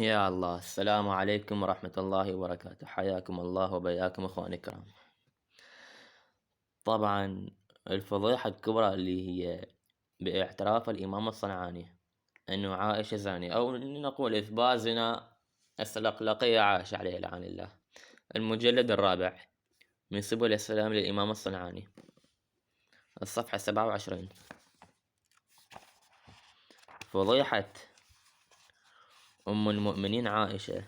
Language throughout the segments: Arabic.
يا الله، السلام عليكم ورحمة الله وبركاته. حياكم الله وبياكم اخواني الكرام. طبعا الفضيحة الكبرى اللي هي باعتراف الإمام الصنعاني أنه عائشة زانية، أو نقول إثبات زنا السلقلقية عائشة عليه لعن الله. المجلد الرابع من سبل السلام للإمام الصنعاني، الصفحة 27. فضيحة أم المؤمنين عائشة،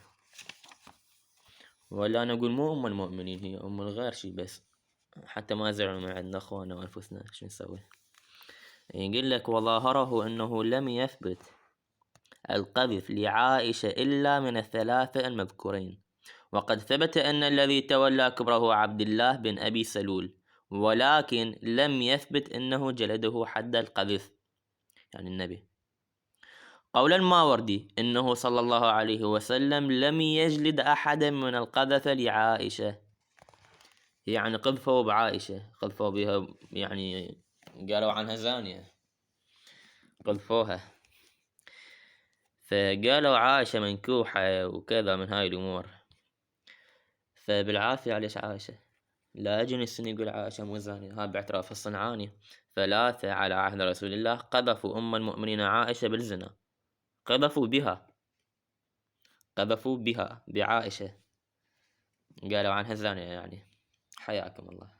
ولا نقول مو أم المؤمنين، هي أم الغير شي، بس حتى ما يزعلوا من عندنا أخوانا وأنفسنا شو نسوي. يقول لك: وظاهره أنه لم يثبت القذف لعائشة إلا من الثلاثة المذكورين، وقد ثبت أن الذي تولى كبره عبد الله بن أبي سلول، ولكن لم يثبت أنه جلده حد القذف، يعني النبي. قول الماوردي أنه صلى الله عليه وسلم لم يجلد أحدا من القذف لعائشة، يعني قذفوا بعائشة، قذفوا بها، يعني قالوا عنها زانية، قذفوها، فقالوا عائشة منكوحة وكذا من هاي الأمور. فبالعافية عليش عائشة، لا يجوز السن يقول عائشة مو زانية، ها باعتراف الصنعاني. ثلاثة على عهد رسول الله قذفوا أم المؤمنين عائشة بالزنا، قذفوا بها، قذفوا بها بعائشة، قالوا عنها زانية يعني. حياكم الله.